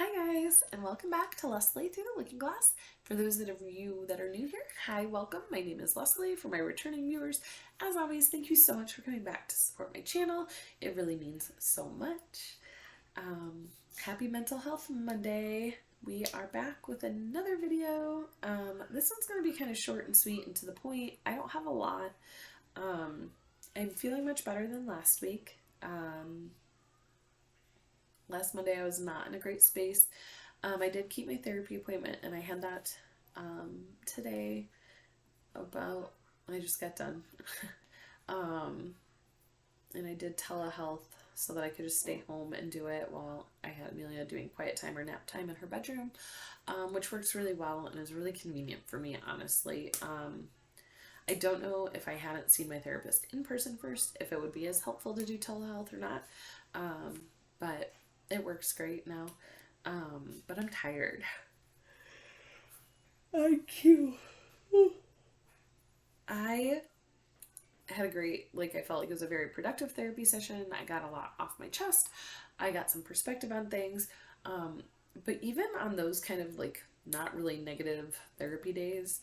Hi guys, and welcome back to Leslie Through the Looking Glass. For those of you that are new here, hi, welcome. My name is Leslie. For my returning viewers, as always, thank you so much for coming back to support my channel. It really means so much. Happy Mental Health Monday. We are back with another video. This one's going to be kind of short and sweet and to the point. I don't have a lot. I'm feeling much better than last week. Last Monday I was not in a great space. I did keep my therapy appointment and I had that today I just got done. And I did telehealth so that I could just stay home and do it while I had Amelia doing quiet time or nap time in her bedroom, which works really well and is really convenient for me, honestly. I don't know if I hadn't seen my therapist in person first, if it would be as helpful to do telehealth or not, but it works great now. But I'm tired. IQ. I had a great, I felt like it was a very productive therapy session. I got a lot off my chest. I got some perspective on things. But even on those kind of not really negative therapy days,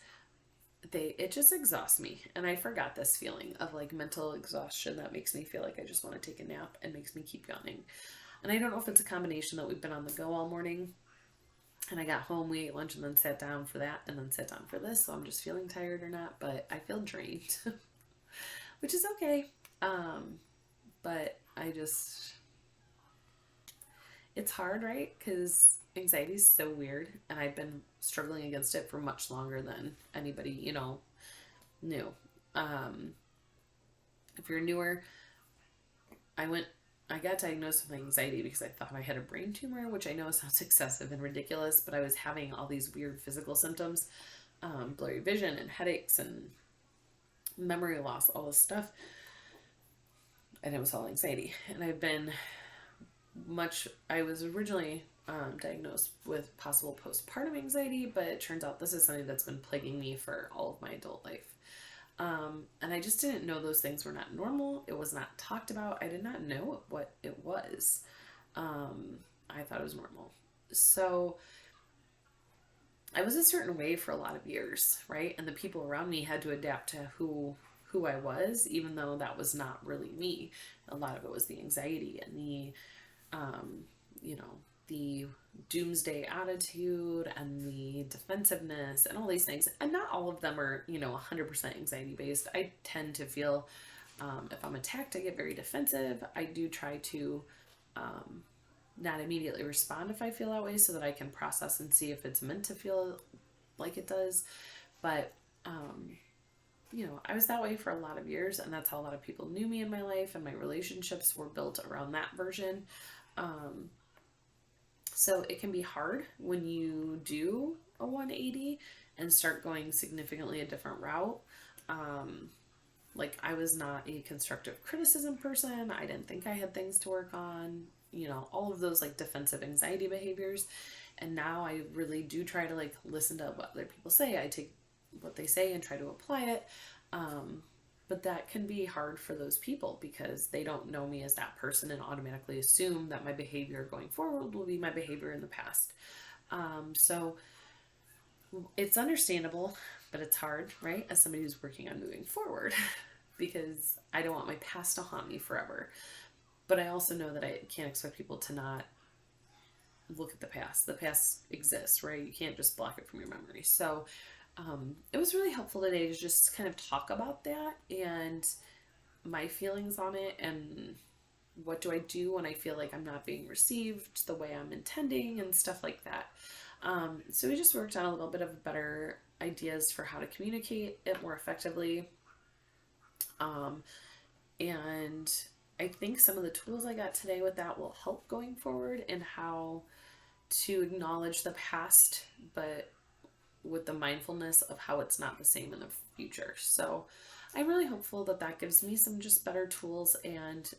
it just exhausts me. And I forgot this feeling of mental exhaustion that makes me feel like I just want to take a nap and makes me keep yawning. And I don't know if it's a combination that we've been on the go all morning and I got home, we ate lunch and then sat down for that and then sat down for this. So I'm just feeling tired or not, but I feel drained, which is okay. But it's hard, right? Because anxiety is so weird and I've been struggling against it for much longer than anybody, knew. If you're newer, I got diagnosed with anxiety because I thought I had a brain tumor, which I know sounds excessive and ridiculous, but I was having all these weird physical symptoms, blurry vision and headaches and memory loss, all this stuff. And it was all anxiety. And I was originally diagnosed with possible postpartum anxiety, but it turns out this is something that's been plaguing me for all of my adult life. And I just didn't know those things were not normal. It was not talked about. I did not know what it was. I thought it was normal. So I was a certain way for a lot of years, right? And the people around me had to adapt to who I was, even though that was not really me. A lot of it was the anxiety and the doomsday attitude and the defensiveness and all these things. And not all of them are, 100% anxiety based. I tend to feel, if I'm attacked, I get very defensive. I do try to not immediately respond if I feel that way so that I can process and see if it's meant to feel like it does. But, I was that way for a lot of years, and that's how a lot of people knew me in my life, and my relationships were built around that version. So it can be hard when you do a 180 and start going significantly a different route. I was not a constructive criticism person. I didn't think I had things to work on, all of those defensive anxiety behaviors. And now I really do try to listen to what other people say. I take what they say and try to apply it. But that can be hard for those people because they don't know me as that person and automatically assume that my behavior going forward will be my behavior in the past. So it's understandable, but it's hard, right? As somebody who's working on moving forward because I don't want my past to haunt me forever. But I also know that I can't expect people to not look at the past. The past exists, right? You can't just block it from your memory. So it was really helpful today to just kind of talk about that and my feelings on it and what do I do when I feel like I'm not being received the way I'm intending and stuff like that. So we just worked on a little bit of better ideas for how to communicate it more effectively. And I think some of the tools I got today with that will help going forward in how to acknowledge the past, but with the mindfulness of how it's not the same in the future. So I'm really hopeful that that gives me some just better tools. And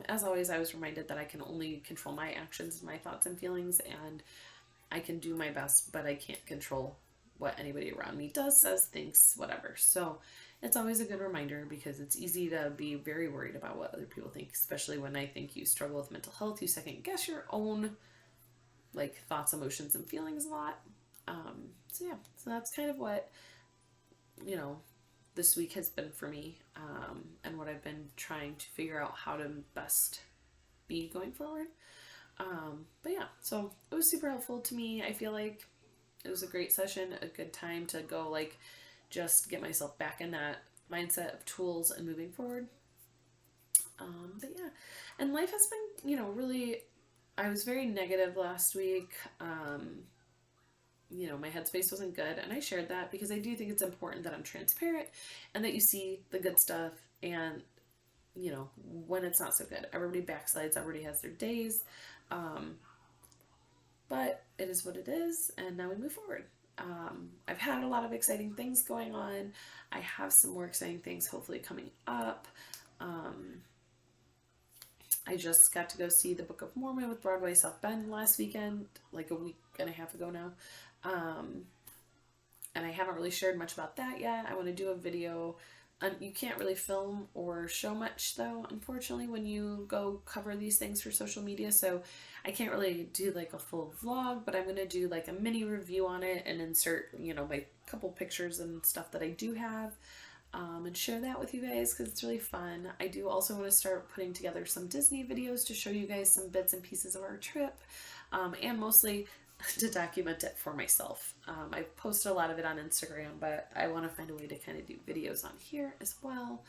as always, I was reminded that I can only control my actions, my thoughts and feelings, and I can do my best, but I can't control what anybody around me does, says, thinks, whatever. So it's always a good reminder because it's easy to be very worried about what other people think, especially when I think you struggle with mental health. You second guess your own like thoughts, emotions, and feelings a lot. So yeah, so that's kind of what, you know, this week has been for me, and what I've been trying to figure out how to best be going forward. But yeah, so it was super helpful to me. I feel like it was a great session, a good time to go like just get myself back in that mindset of tools and moving forward. But yeah, and life has been, you know, really, I was very negative last week. You know, my headspace wasn't good, and I shared that because I do think it's important that I'm transparent and that you see the good stuff, and you know, when it's not so good. Everybody backslides, everybody has their days, but it is what it is, and now we move forward. I've had a lot of exciting things going on. I have some more exciting things hopefully coming up. I just got to go see the Book of Mormon with Broadway South Bend last weekend, like a week and a half ago now. And I haven't really shared much about that yet. I want to do a video. You can't really film or show much though, unfortunately, when you go cover these things for social media. So I can't really do like a full vlog, but I'm going to do like a mini review on it and insert, you know, my couple pictures and stuff that I do have, and share that with you guys because it's really fun. I do also want to start putting together some Disney videos to show you guys some bits and pieces of our trip, and mostly to document it for myself. I've posted a lot of it on Instagram, but I want to find a way to kind of do videos on here as well.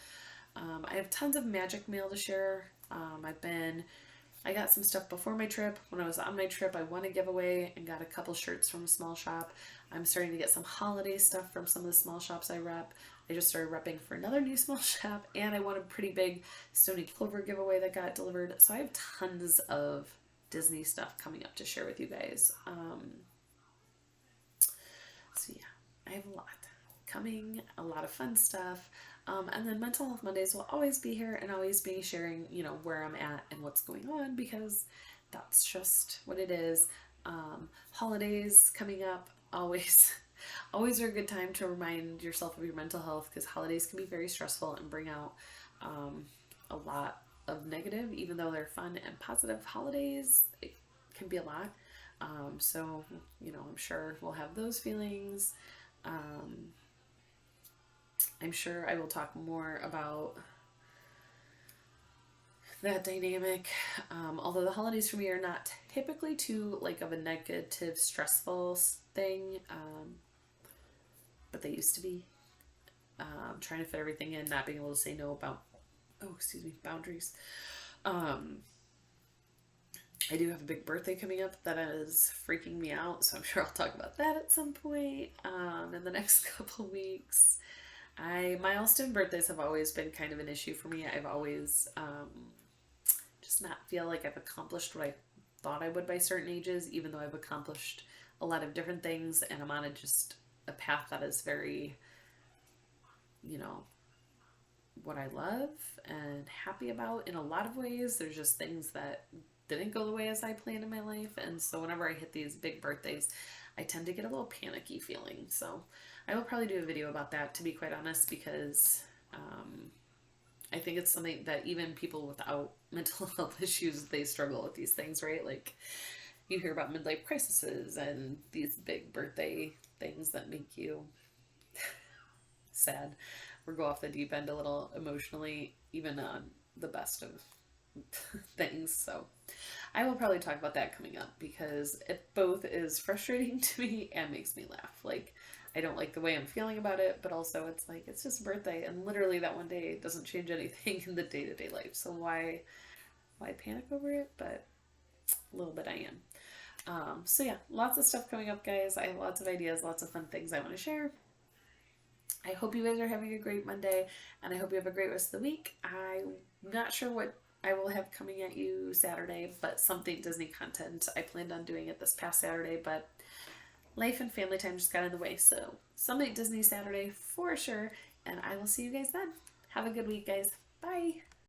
I have tons of magic mail to share. I got some stuff before my trip. When I was on my trip, I won a giveaway and got a couple shirts from a small shop. I'm starting to get some holiday stuff from some of the small shops I rep. I just started repping for another new small shop, and I won a pretty big Stony Clover giveaway that got delivered. So I have tons of Disney stuff coming up to share with you guys. So yeah, I have a lot coming, a lot of fun stuff. And then Mental Health Mondays will always be here and always be sharing, you know, where I'm at and what's going on, because that's just what it is. Holidays coming up, always are a good time to remind yourself of your mental health, because holidays can be very stressful and bring out a lot of negative. Even though they're fun and positive holidays, it can be a lot. So, you know, I'm sure we'll have those feelings. I'm sure I will talk more about that dynamic. Although the holidays for me are not typically too like of a negative, stressful thing, but they used to be. Trying to fit everything in, not being able to say no about, boundaries. I do have a big birthday coming up that is freaking me out, so I'm sure I'll talk about that at some point in the next couple weeks. Milestone birthdays have always been kind of an issue for me. I've always just not feel like I've accomplished what I thought I would by certain ages, even though I've accomplished a lot of different things, and I'm on a path that is very, you know, what I love and happy about in a lot of ways. There's just things that didn't go the way as I planned in my life, and so whenever I hit these big birthdays, I tend to get a little panicky feeling. So I will probably do a video about that, to be quite honest, because I think it's something that even people without mental health issues, they struggle with these things, right? Like, you hear about midlife crises and these big birthday things that make you sad or go off the deep end a little emotionally, even on the best of things. So I will probably talk about that coming up, because it both is frustrating to me and makes me laugh. Like, I don't like the way I'm feeling about it, but also it's like, it's just a birthday, and literally that one day doesn't change anything in the day-to-day life. So why panic over it? But a little bit I am. So yeah, lots of stuff coming up, guys. I have lots of ideas, lots of fun things I want to share. I hope you guys are having a great Monday, and I hope you have a great rest of the week. I'm not sure what I will have coming at you Saturday, but something Disney content. I planned on doing it this past Saturday, but life and family time just got in the way. So something Disney Saturday for sure, and I will see you guys then. Have a good week, guys. Bye.